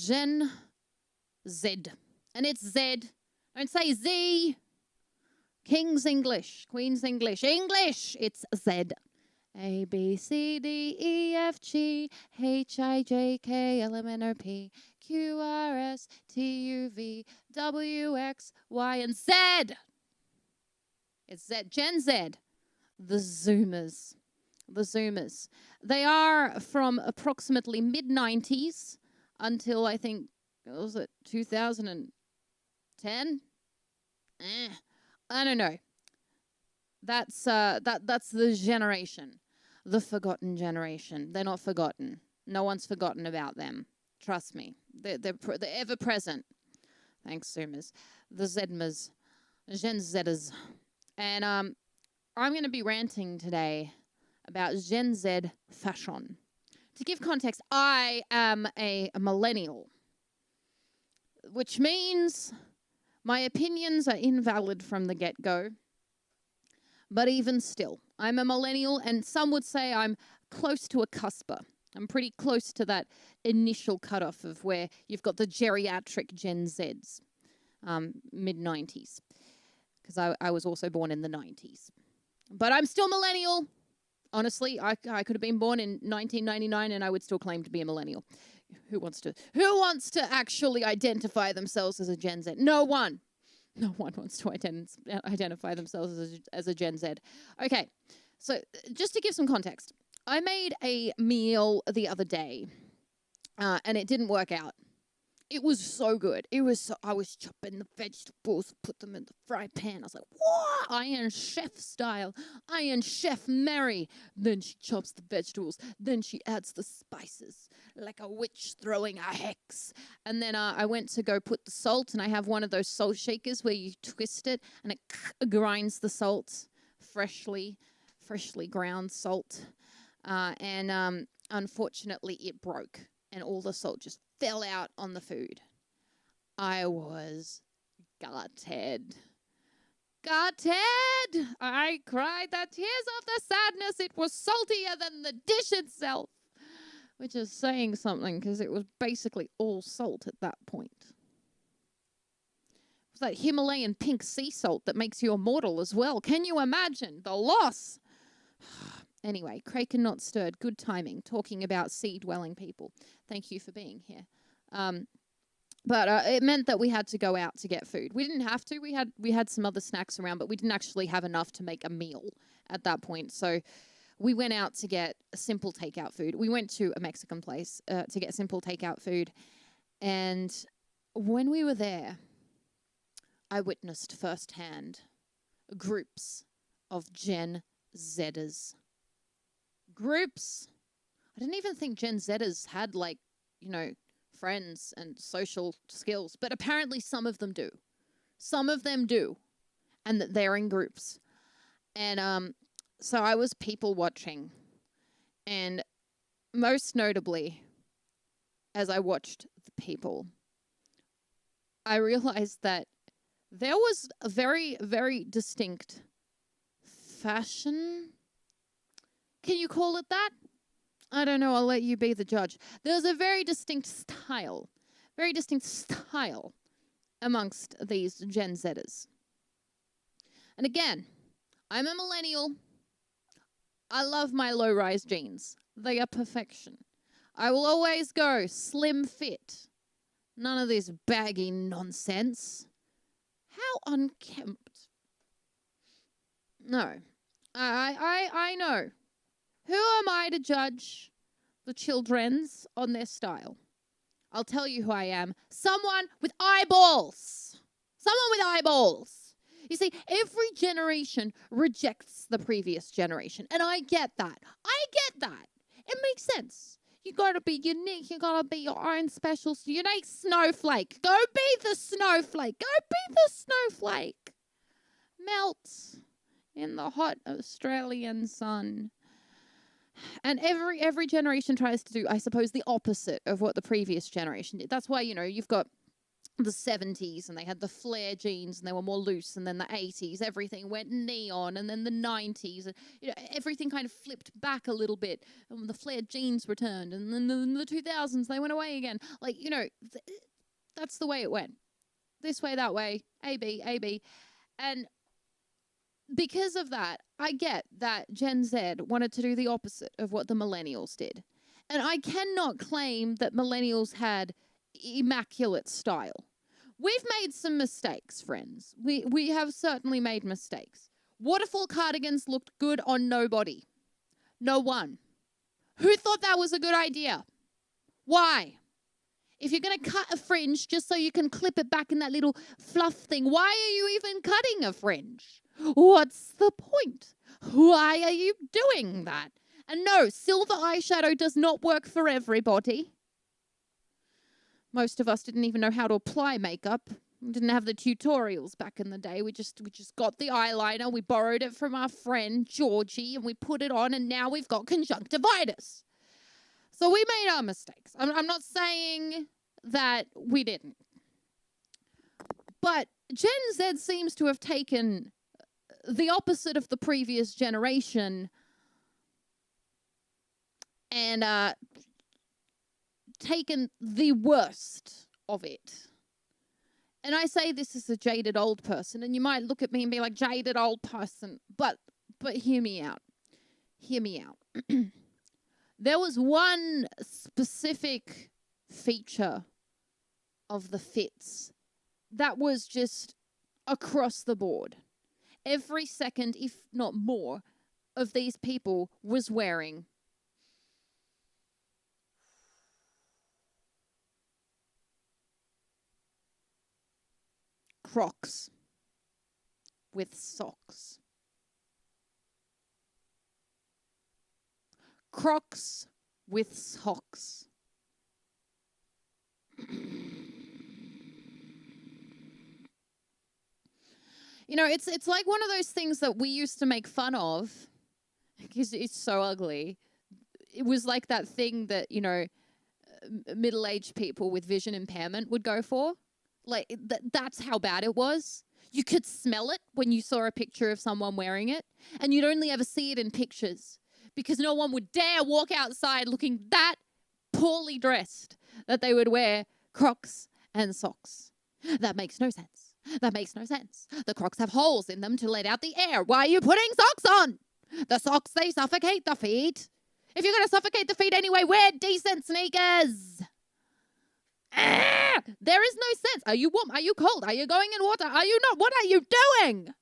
Gen Z. And it's Z. Don't say Z. King's English. Queen's English. English. It's Z. A, B, C, D, E, F, G, H, I, J, K, L, M, N, O, P, Q, R, S, T, U, V, W, X, Y, and Z. It's Z. Gen Z. The Zoomers. The Zoomers. They are from approximately mid-90s until, I think, what was it, 2010? I don't know. That's the generation. The forgotten generation. They're not forgotten. No one's forgotten about them. Trust me. They're ever present. Thanks, Zoomers. The Zedmers. Gen Zers. And I'm going to be ranting today about Gen Z fashion. To give context, I am a millennial, which means my opinions are invalid from the get-go. But even still, I'm a millennial, and some would say I'm close to a cusper. I'm pretty close to that initial cutoff of where you've got the geriatric Gen Zs, mid-90s, because I was also born in the 90s. But I'm still millennial. Honestly, I could have been born in 1999 and I would still claim to be a millennial. Who wants to actually identify themselves as a Gen Z? No one. No one wants to identify themselves as a Gen Z. Okay, so just to give some context, I made a meal the other day, and it didn't work out. It was so good. I was chopping the vegetables, put them in the fry pan. I was like, whoa, Iron Chef style. Iron Chef Mary. Then she chops the vegetables. Then she adds the spices like a witch throwing a hex. And then I went to go put the salt, and I have one of those salt shakers where you twist it and it grinds the salt, freshly ground salt. And unfortunately, it broke, and all the salt just fell out on the food. I was gutted. I cried the tears of the sadness. It was saltier than the dish itself, which is saying something because it was basically all salt at that point. It was that Himalayan pink sea salt that makes you immortal as well. Can you imagine the loss? Anyway, Kraken Not Stirred, good timing, talking about sea-dwelling people. Thank you for being here. But it meant that we had to go out to get food. We didn't have to. We had some other snacks around, but we didn't actually have enough to make a meal at that point. So we went out to get simple takeout food. We went to a Mexican place to get simple takeout food. And when we were there, I witnessed firsthand groups of Gen Zers. Groups. I didn't even think Gen Zers had, friends and social skills, but apparently some of them do. Some of them do, and that they're in groups. And so I was people watching, and most notably, as I watched the people, I realized that there was a very, very distinct fashion. Can you call it that? I don't know. I'll let you be the judge. There's a very distinct style amongst these Gen Zers. And again, I'm a millennial. I love my low-rise jeans. They are perfection. I will always go slim fit. None of this baggy nonsense. How unkempt. No. I know. Who am I to judge the childrens on their style? I'll tell you who I am. Someone with eyeballs. You see, every generation rejects the previous generation. And I get that. It makes sense. You got to be unique. You got to be your own special, unique snowflake. Go be the snowflake. Melt in the hot Australian sun. And every generation tries to do, I suppose, the opposite of what the previous generation did. That's why, you've got the 70s, and they had the flare jeans, and they were more loose, and then the 80s everything went neon, and then the 90s, and everything kind of flipped back a little bit, and the flare jeans returned, and then in the 2000s they went away again. That's the way it went. This way, that way, A B. And because of that, I get that Gen Z wanted to do the opposite of what the millennials did. And I cannot claim that millennials had immaculate style. We've made some mistakes, friends. We have certainly made mistakes. Waterfall cardigans looked good on nobody. No one. Who thought that was a good idea? Why? If you're going to cut a fringe just so you can clip it back in that little fluff thing, why are you even cutting a fringe? What's the point? Why are you doing that? And no, silver eyeshadow does not work for everybody. Most of us didn't even know how to apply makeup. We didn't have the tutorials back in the day. We just got the eyeliner. We borrowed it from our friend Georgie, and we put it on, and now we've got conjunctivitis. So we made our mistakes. I'm not saying that we didn't. But Gen Z seems to have taken the opposite of the previous generation and taken the worst of it. And I say this as a jaded old person, and you might look at me and be like, jaded old person, but hear me out. Hear me out. There was one specific feature of the fits that was just across the board. Every second, if not more, of these people was wearing crocs with socks. Crocs with socks. It's like one of those things that we used to make fun of because it's so ugly. It was like that thing that, middle-aged people with vision impairment would go for. That's how bad it was. You could smell it when you saw a picture of someone wearing it, and you'd only ever see it in pictures because no one would dare walk outside looking that poorly dressed that they would wear Crocs and socks. That makes no sense. That makes no sense. The Crocs have holes in them to let out the air. Why are you putting socks on? The socks, they suffocate the feet. If you're going to suffocate the feet anyway, wear decent sneakers. There is no sense. Are you warm? Are you cold? Are you going in water? Are you not? What are you doing?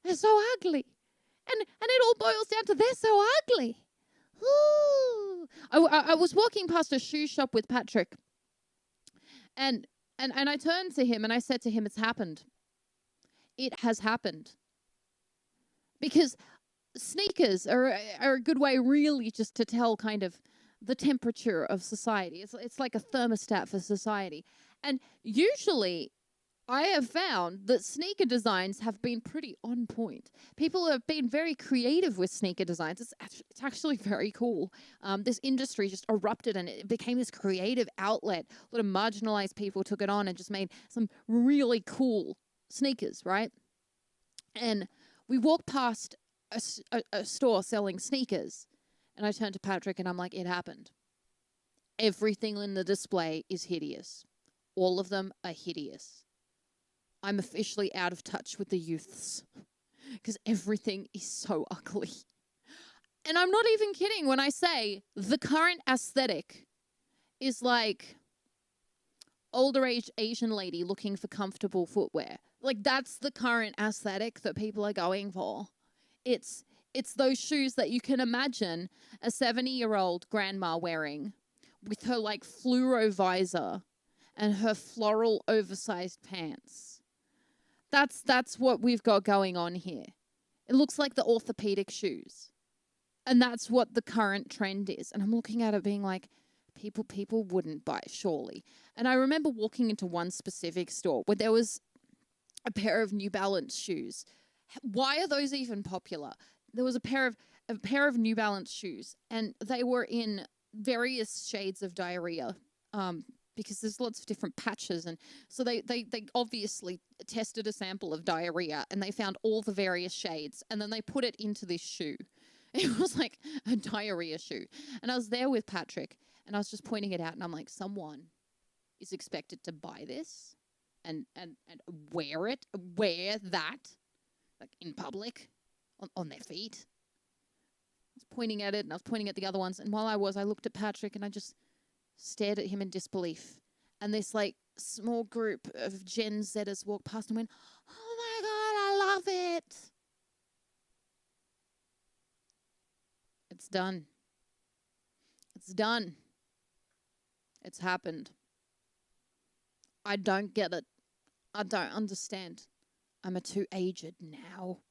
They're so ugly. And it all boils down to they're so ugly. Ooh. I was walking past a shoe shop with Patrick. And I turned to him and I said to him, it's happened. It has happened. Because sneakers are a good way really just to tell kind of the temperature of society. It's like a thermostat for society. And usually I have found that sneaker designs have been pretty on point. People have been very creative with sneaker designs. It's actually very cool. This industry just erupted and it became this creative outlet. A lot of marginalized people took it on and just made some really cool sneakers, right? And we walked past a store selling sneakers, and I turned to Patrick and I'm like, it happened. Everything in the display is hideous. All of them are hideous. I'm officially out of touch with the youths because everything is so ugly. And I'm not even kidding when I say the current aesthetic is like older age Asian lady looking for comfortable footwear. Like that's the current aesthetic that people are going for. It's those shoes that you can imagine a 70-year-old grandma wearing with her like fluoro visor and her floral oversized pants. That's what we've got going on here. It looks like the orthopedic shoes. And that's what the current trend is. And I'm looking at it being like, people wouldn't buy, surely. And I remember walking into one specific store where there was a pair of New Balance shoes. Why are those even popular? There was a pair of New Balance shoes, and they were in various shades of diarrhea. because there's lots of different patches. And so they obviously tested a sample of diarrhea and they found all the various shades and then they put it into this shoe. It was like a diarrhea shoe. And I was there with Patrick and I was just pointing it out and I'm like, someone is expected to buy this and wear that like in public on their feet. I was pointing at it and I was pointing at the other ones. And while I looked at Patrick and I just stared at him in disbelief. And this like small group of Gen Zers walked past and went, "Oh my God, I love it." It's done. It's done. It's happened. I don't get it. I don't understand. I'm a too aged now.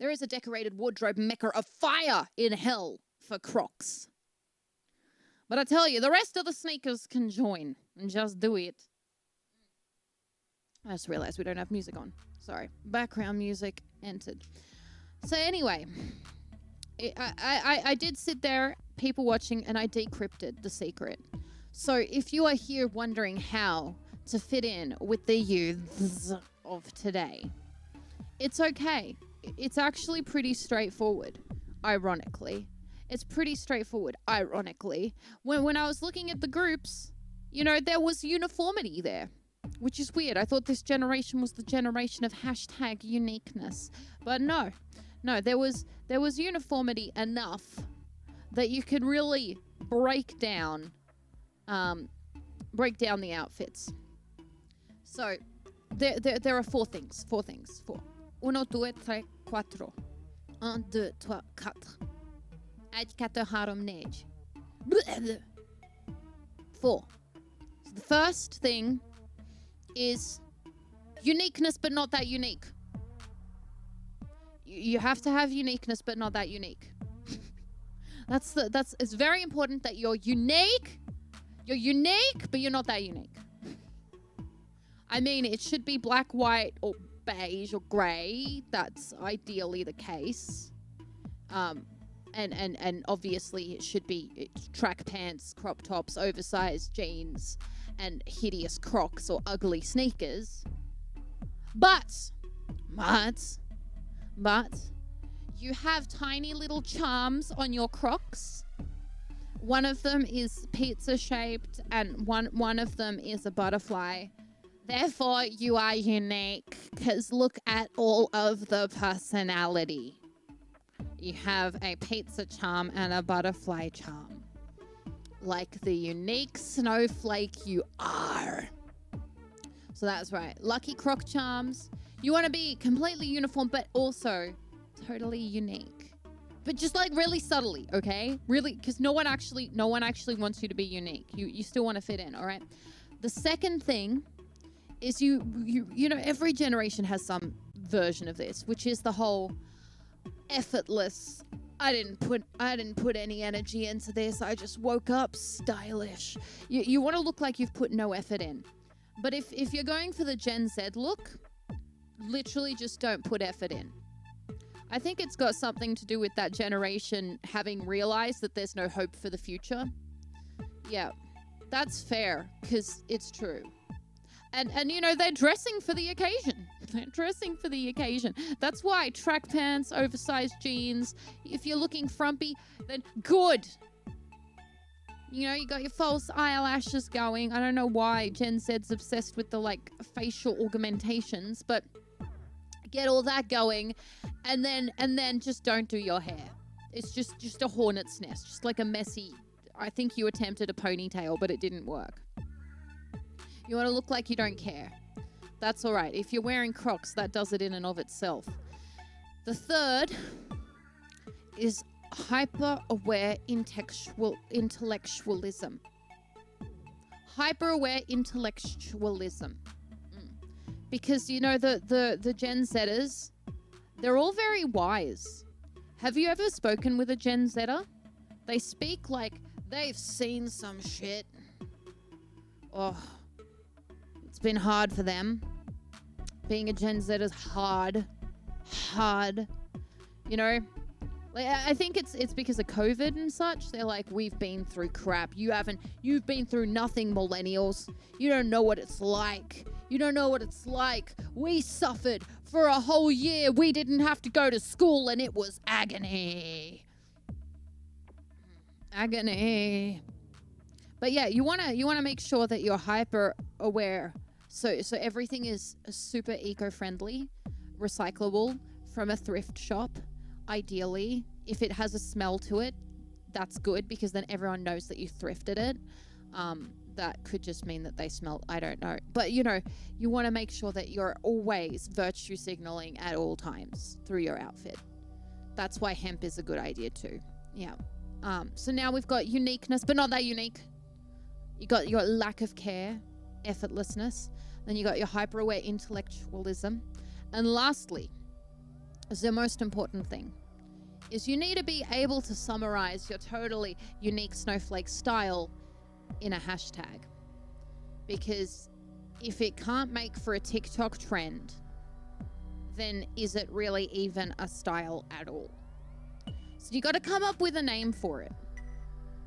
There is a decorated wardrobe mecca of fire in hell for Crocs. But I tell you, the rest of the sneakers can join and just do it. I just realized we don't have music on. Sorry. Background music entered. So anyway, I did sit there, people watching, and I decrypted the secret. So if you are here wondering how to fit in with the youths of today, it's okay. It's actually pretty straightforward, ironically. It's pretty straightforward, ironically. When I was looking at the groups, you know, there was uniformity there, which is weird. I thought this generation was the generation of hashtag uniqueness. But no, there was uniformity enough that you could really break down the outfits. So there are four things. Uno, due, tre, quattro. Un, deux, trois, quatre. Egy, kettő, három, négy. 4. So the first thing is uniqueness, but not that unique. You have to have uniqueness, but not that unique. It's very important that you're unique. You're unique, but you're not that unique. I mean, it should be black, white, or beige or grey. That's ideally the case. And obviously it should be track pants, crop tops, oversized jeans, and hideous Crocs or ugly sneakers. But you have tiny little charms on your Crocs. One of them is pizza shaped and one of them is a butterfly. Therefore, you are unique because look at all of the personality. You have a pizza charm and a butterfly charm. Like the unique snowflake you are. So that's right. Lucky Croc charms. You want to be completely uniform, but also totally unique. But just like really subtly, okay? Really, because no one actually wants you to be unique. You still want to fit in, all right? The second thing is you know, every generation has some version of this, which is the whole effortless, I didn't put any energy into this, I just woke up stylish. You want to look like you've put no effort in. But if you're going for the Gen Z look, literally just don't put effort in. I think it's got something to do with that generation having realized that there's no hope for the future. Yeah, that's fair, because it's true. And you know, they're dressing for the occasion. That's why track pants, oversized jeans. If you're looking frumpy, then good. You know, you got your false eyelashes going. I don't know why Gen Z's obsessed with the like facial augmentations, but get all that going, and then just don't do your hair. It's just a hornet's nest, just like a messy. I think you attempted a ponytail, but it didn't work. You want to look like you don't care. That's all right. If you're wearing Crocs, that does it in and of itself. The third is hyper-aware intellectualism. Hyper-aware intellectualism. Because, you know, the Gen Zers, they're all very wise. Have you ever spoken with a Gen Zer? They speak like they've seen some shit. Oh, it's been hard for them. Being a Gen Z is hard. You know, Like, I think it's because of COVID and such. They're like, we've been through crap. You've been through nothing, millennials. You don't know what it's like. You don't know what it's like. We suffered for a whole year. We didn't have to go to school, and it was agony. Agony. But yeah, you wanna make sure that you're hyper aware. So everything is super eco-friendly, recyclable from a thrift shop. Ideally, if it has a smell to it, that's good, because then everyone knows that you thrifted it. That could just mean that they smell, I don't know. But, you want to make sure that you're always virtue signaling at all times through your outfit. That's why hemp is a good idea too. Yeah. So now we've got uniqueness, but not that unique. You got your lack of care, effortlessness. Then you got your hyper-aware intellectualism. And lastly, is the most important thing, is you need to be able to summarize your totally unique snowflake style in a hashtag. Because if it can't make for a TikTok trend, then is it really even a style at all? So you got to come up with a name for it.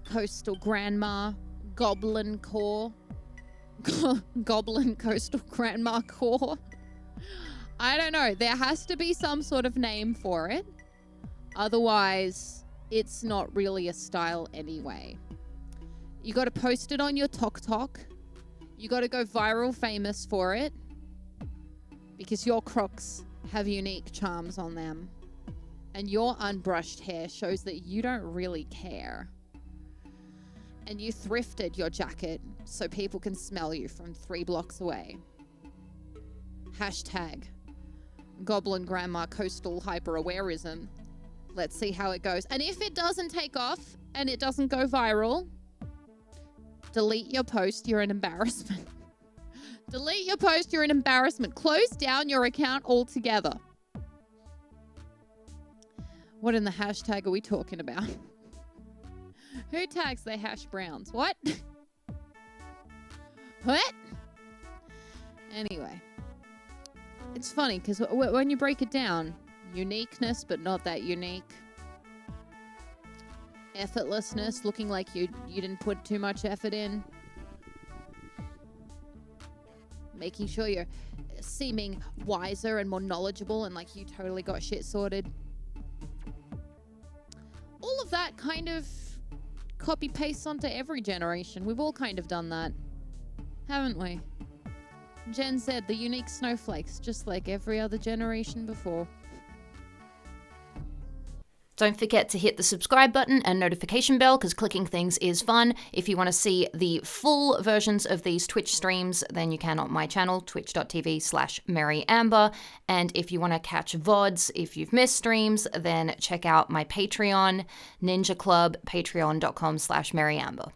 Coastal grandma, goblin core, goblin coastal grandma core. I don't know. There has to be some sort of name for it. Otherwise, it's not really a style anyway. You got to post it on your TikTok. You got to go viral famous for it, because your crocs have unique charms on them. And your unbrushed hair shows that you don't really care. And you thrifted your jacket so people can smell you from 3 blocks away. Hashtag Goblin Grandma Coastal Hyper-Awareism. Let's see how it goes. And if it doesn't take off and it doesn't go viral, delete your post. You're an embarrassment. Delete your post. You're an embarrassment. Close down your account altogether. What in the hashtag are we talking about? Who tags their hash browns? What? What? Anyway. It's funny because when you break it down, uniqueness, but not that unique. Effortlessness, looking like you didn't put too much effort in. Making sure you're seeming wiser and more knowledgeable and like you totally got shit sorted. All of that kind of copy pastes onto every generation. We've all kind of done that, haven't we? Gen Z, the unique snowflakes, just like every other generation before. Don't forget to hit the subscribe button and notification bell, because clicking things is fun. If you want to see the full versions of these Twitch streams, then you can on my channel, twitch.tv/MaryAmber. And if you want to catch VODs, if you've missed streams, then check out my Patreon, Ninja Club, patreon.com/MaryAmber.